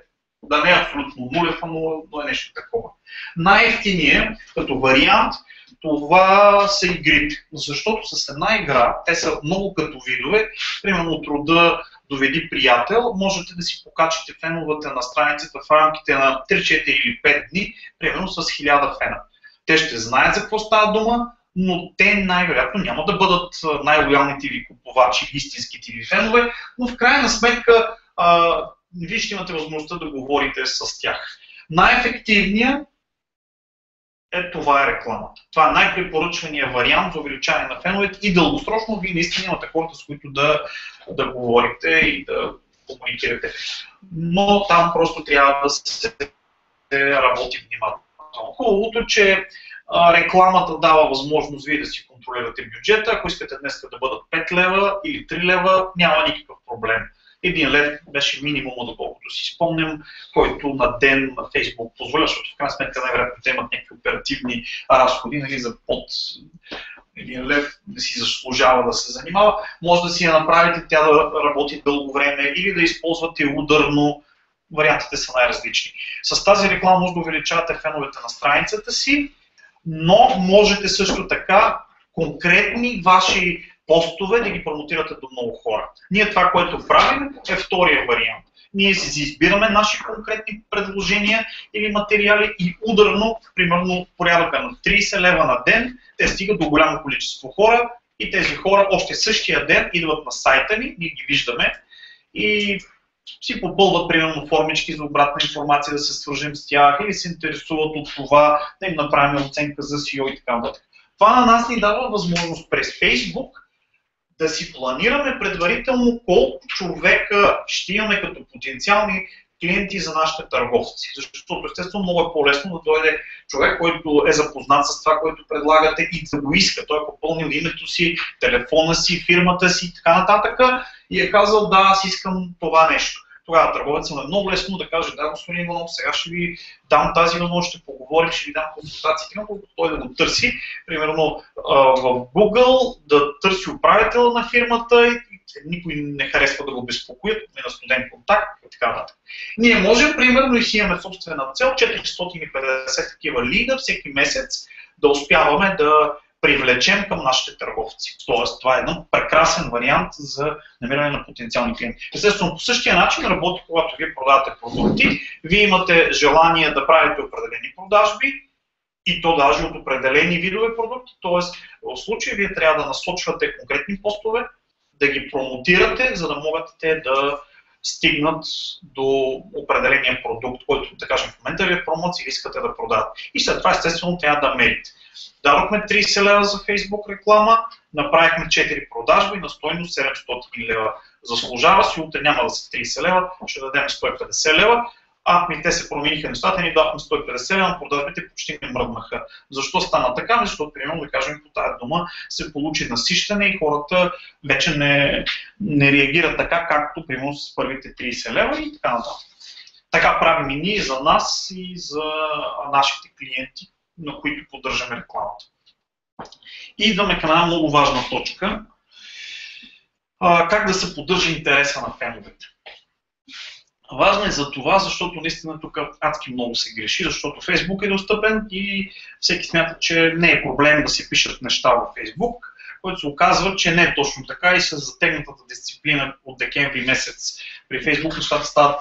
да не е абсолютно нулев, но е нещо такова. Най-евтиният като вариант, това са игрите. Защото с една игра, те са много като видове, примерно от рода доведи приятел, можете да си покачите феновете на страницата в рамките на 3, 4 или 5 дни, примерно с 1000 фена. Те ще знаят за какво става дума, но те най-вероятно няма да бъдат най-лоялните ви купувачи, истинските ви фенове, но в крайна сметка вие ще имате възможността да говорите с тях. Най-ефективният това е рекламата. Това е най-препоръчвания вариант за увеличаване на феновете и дългосрочно вие наистина имате хората, с които да говорите и да комуникирате. Но там просто трябва да се работи внимателно. Хубавото е, че рекламата дава възможност вие да си контролирате бюджета. Ако искате днес да бъдат 5 лева или 3 лева, няма никакъв проблем. 1 лев беше минимума, доколкото си спомням, който на ден на Facebook позволя, защото в крайна сметка най-вероятно те имат някакви оперативни разходи, нали, за под 1 лев не си заслужава да се занимава. Може да си я направите тя да работи дълго време или да използвате ударно. Вариантите са най-различни. С тази реклама може да увеличавате феновете на страницата си, но можете също така конкретни ваши постове да ги промотирате до много хора. Ние това, което правим, е втория вариант. Ние си избираме наши конкретни предложения или материали и ударно, примерно порядъка на 30 лева на ден, те стигат до голямо количество хора и тези хора още същия ден идват на сайта ни, ние ги виждаме и си попълват примерно формички за обратна информация, да се свържем с тях или се интересуват от това, да им направим оценка за SEO и така нататък. Това на нас ни дава възможност през Facebook да си планираме предварително колко човека ще имаме като потенциални клиенти за нашите търговци. Защото естествено много е по-лесно да дойде човек, който е запознат с това, което предлагате и да го иска. Той е попълнил името си, телефона си, фирмата си и така нататък и е казал да, аз искам това нещо. Тогава търговецът е много лесно да каже да, господин Иванов, сега ще ви дам тази възможност, ще поговорим, ще ви дам консултации, колкото той да го търси. Примерно в Google да търси управителя на фирмата и никой не харесва да го безпокоят, на студент контакт и така нататък. Ние можем, примерно, и си имаме собствена цел, 450 такива лида всеки месец да успяваме да привлечем към нашите търговци. Тоест, това е един прекрасен вариант за намиране на потенциални клиенти. Естествено, по същия начин работи, когато вие продавате продукти, вие имате желание да правите определени продажби и то даже от определени видове продукти. Тоест, в случая вие трябва да насочвате конкретни постове, да ги промотирате, за да могат те да стигнат до определения продукт, който, да кажем, в момента ви е промоция или искате да продавате. И след това, естествено, трябва да мерите. Дадохме 30 лева за Facebook реклама, направихме 4 продажби на стойност 700 лева. Заслужава си, утре няма да са 30 лева, ще дадем 150 лева. Те се промениха нещата, ни дадохме 150 лева, продажбите почти не мръднаха. Защо стана така? Защото, примерно, да кажем, по тази дума се получи насищане и хората вече не реагират така, както, примерно, с първите 30 лева и така нататък. Така правим и ние за нас и за нашите клиенти, на които поддържаме рекламата. И идваме към една много важна точка. Как да се поддържа интереса на феновете. Важно е за това, защото наистина тук адски много се греши, защото Фейсбук е достъпен и всеки смята, че не е проблем да се пишат неща във Фейсбук, което се оказва, че не е точно така и с затегнатата дисциплина от декември месец при Фейсбук нещата стават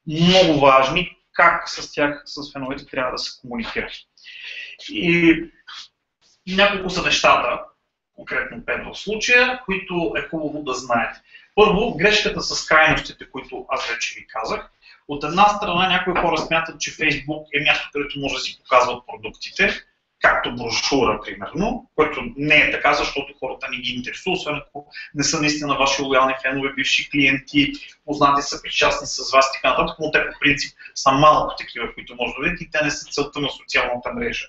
много важни, как с тях, с феновете трябва да се комуникира. И няколко са нещата, конкретно 5 в случая, които е хубаво да знаете. Първо, грешката с крайностите, които аз вече ви казах. От една страна някои хора смятат, че Facebook е място, където може да си показват продуктите, както брошура, примерно, което не е така, защото хората не ги интересуват, освен ако не са наистина ваши лоялни фенове, бивши клиенти, познати са, причастни с вас и така нататък, но те по принцип са малко такива, които може да видите и те не са целта на социалната мрежа.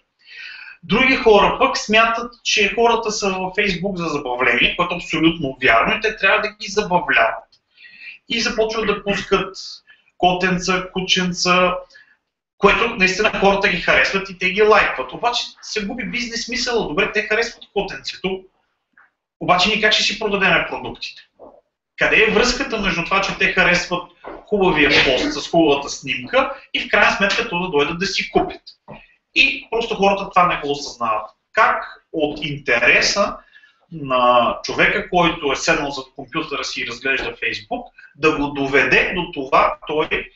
Други хора пък смятат, че хората са във Facebook за забавление, което е абсолютно вярно и те трябва да ги забавляват. И започват да пускат котенца, кученца, което наистина хората ги харесват и те ги лайкват. Обаче се губи бизнес смисъл. Добре, те харесват котенцето, обаче ние как ще си продадем продуктите? Къде е връзката между това, че те харесват хубавия пост с хубавата снимка и в крайна сметка това да дойдат да си купят? И просто хората това не го осъзнават. Как от интереса на човека, който е седнал зад компютъра си и разглежда Фейсбук, да го доведе до това той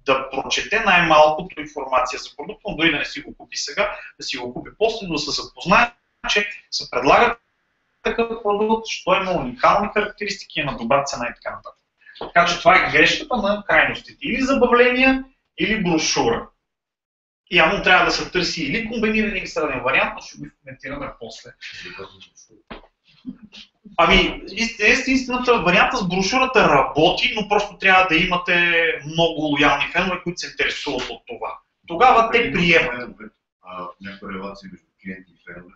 да прочете най-малкото информация за продукта, но дори да не си го купи сега, да си го купи после, да се запознае, че се предлага такъв продукт, що има уникални характеристики, има добра цена и така нататък. Така че това е грешката на крайностите. Или забавления, или брошура. Явно трябва да се търси или комбиниран или среден вариант, но ще го коментираме после. Ами, истината, варианта с брошурата работи, но просто трябва да имате много лоялни фенове, които се интересуват от това. Тогава те приемат. Някаква релация между клиенти и фенове,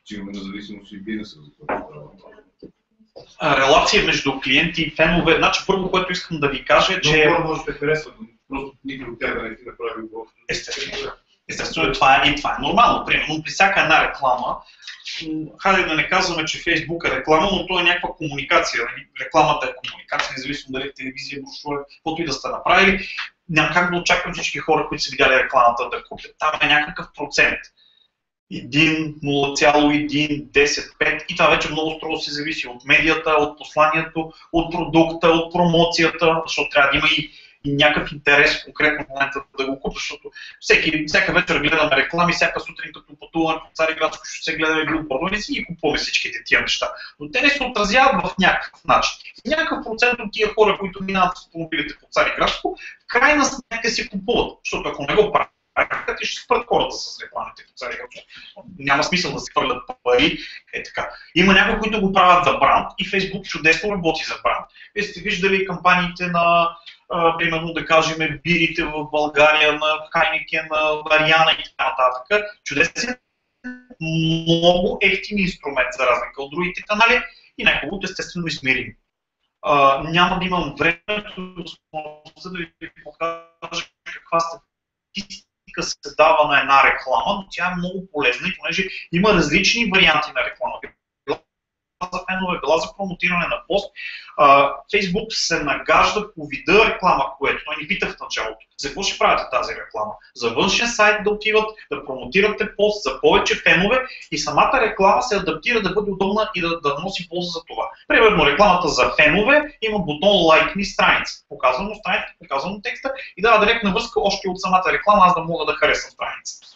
че имаме независимост и бизнеса, за което става. Релация между клиенти и фенове, значи първо, което искам да ви кажа е, че... Но хора може да харесват, просто никой от тях да не ти направи го. Естествено, това е нормално. Примерно, при всяка една реклама, хайде да не казваме, че Фейсбук е реклама, но то е някаква комуникация. Рекламата е комуникация, независимо дали е телевизия, брошура, каквото и да сте направили. Няма как да очаквам всички хора, които са видяли рекламата, да купят. Там е някакъв процент. 1, 0,1, 10, 5 и това вече много строго се зависи от медията, от посланието, от продукта, от промоцията, защото трябва да има и някакъв интерес конкретно в момента да го купиш, защото всяка вечер гледаме реклами, всяка сутрин като пътуваме по Цариградско ще се гледаме билбордове и ги купуваме всичките тия неща. Но те не се отразяват в някакъв начин. И някакъв процент от тия хора, които минават с автомобилите по Цариградско, в крайна сметка си купуват, защото ако не го правят, и ще спрат хората с рекламите по Цариградско. Няма смисъл да се хвърлят пари. Така. Има някои, които го правят за бранд и Фейсбук чудесно работи за бранд. Вие сте виждали кампаниите на примерно да кажем бирите в България, на Хайникен, на Ариана и така нататък. Чудесен, много ефтин инструмент за разлика от другите канали и най-хубавото естествено измерим. Няма да имам време за да ви покажа каква статистика се дава на една реклама, но тя е много полезна и понеже има различни варианти на реклама. За фенове, била за промотиране на пост. Фейсбук се нагажда по вида реклама, което той ни пита в началото. За какво ще правите тази реклама? За външен сайт да отиват, да промотирате пост за повече фенове и самата реклама се адаптира да бъде удобна и да носи полза за това. Примерно рекламата за фенове има бутон Like Me страница. Показвам страницата, показвам текста и дава директна връзка още от самата реклама, аз да мога да харесвам страницата.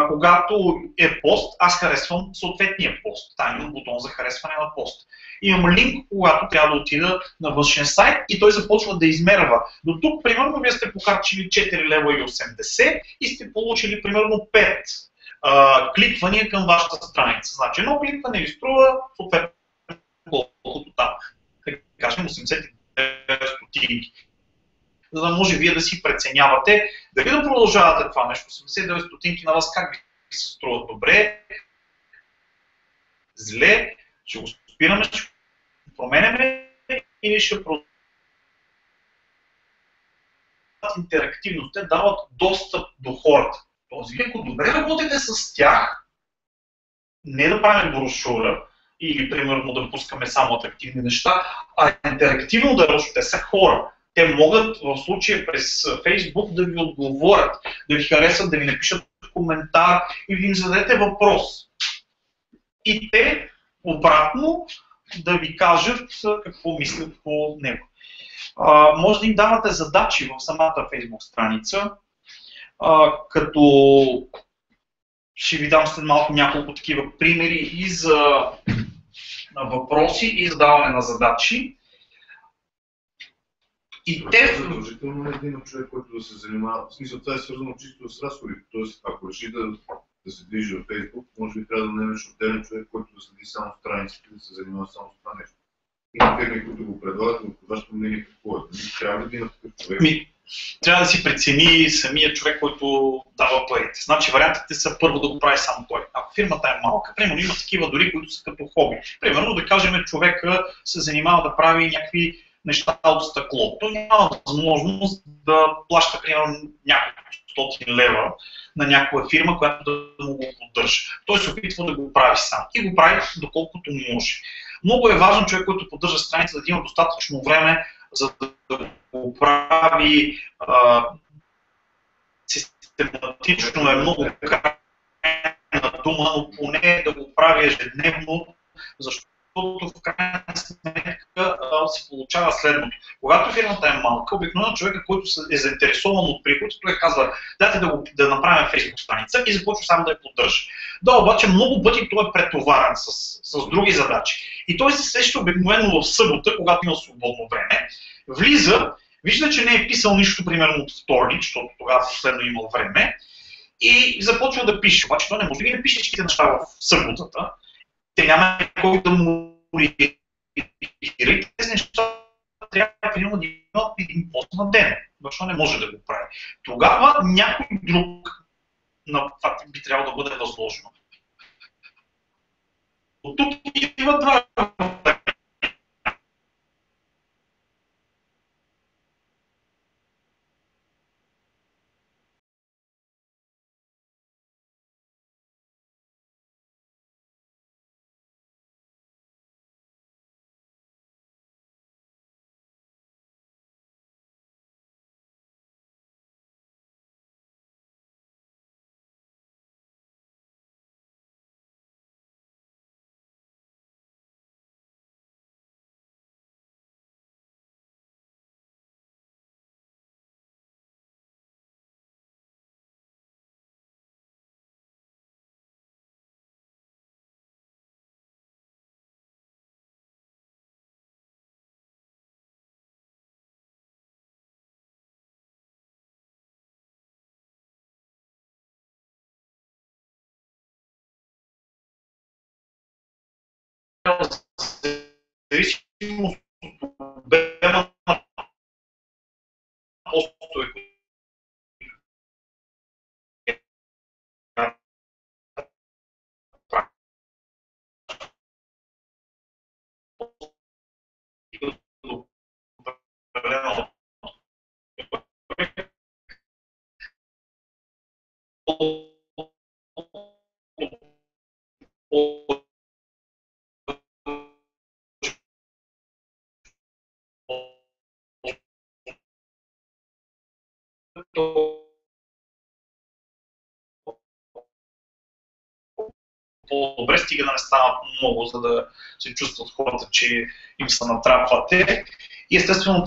Когато е пост, аз харесвам съответния пост. Там имам бутон за харесване на пост. Имам линк, когато трябва да отида на външен сайт и той започва да измерва. До тук, примерно, вие сте покарчили 4,80 лева и сте получили примерно 5 кликвания към вашата страница. Значи едно кликване ви струва съответно колкото там. Да кажем 89 стотинки. За да може вие да си преценявате дали да продължавате това нещо. 89 стотинки на вас как ви се струват добре, зле, ще го спираме, ще променяме или ще продължаваме. Интерактивност, те дават достъп до хората. Тоест, вие ако добре работите с тях, не да правим брошура или примерно да пускаме само атрактивни неща, а интерактивно да работите са хора. Те могат в случая през Фейсбук да ви отговорят, да ви харесат, да ви напишат коментар и да им зададете въпрос. И те обратно да ви кажат какво мислят по него. Може да им давате задачи в самата Facebook страница, като ще ви дам след малко няколко такива примери и за въпроси и задаване на задачи. И те... Задължително е един човек, който да се занимава. В смисъл, това е свързано чисто с разходите. Тоест, ако реши да се движи в Facebook, може би трябва да намериш отделен човек, който да следи само страниците и да се занимава само с това нещо. Има фирми, които го предлагат, но по вашето мнение какво е? Трябва да има такъв човек. Трябва да си прецени самия човек, който дава парите. Значи вариантите са първо да го прави само той. Ако фирмата е малка, примерно има такива дори, които са като хоби. Примерно да кажем, човека се занимава да прави някакви неща от стъкло. Той няма възможност да плаща примерно няколко стотин лева на някоя фирма, която да му го поддържа. Той се опитва да го прави сам и го прави доколкото може. Много е важно човек, който поддържа страница, да има достатъчно време, за да го прави систематично, е много крайна дума, но поне да го прави ежедневно, защото в крайна сметка се получава следното. Когато фирмата е малка, обикновено човека, който е заинтересован от приход, той казва, дайте да направим Facebook страница и започва само да я поддържа. Да, обаче много пъти той е претоварен с други задачи. И той се сеща обикновено в събота, когато има свободно време, влиза, вижда, че не е писал нищо, примерно от вторник, защото тогава последно имал време, и започва да пише. Обаче той не може да пише всичките неща в съботата. Те няма кой да му реагира. Тези неща трябва да имат един пост на ден. Защо не може да го прави? Тогава някой друг на това би трябвало да бъде възложено. От тук има два. Зависимост от обема на постове, по-добре, стига да не станат много, за да се чувстват хората, че им се натрапвате. И естествено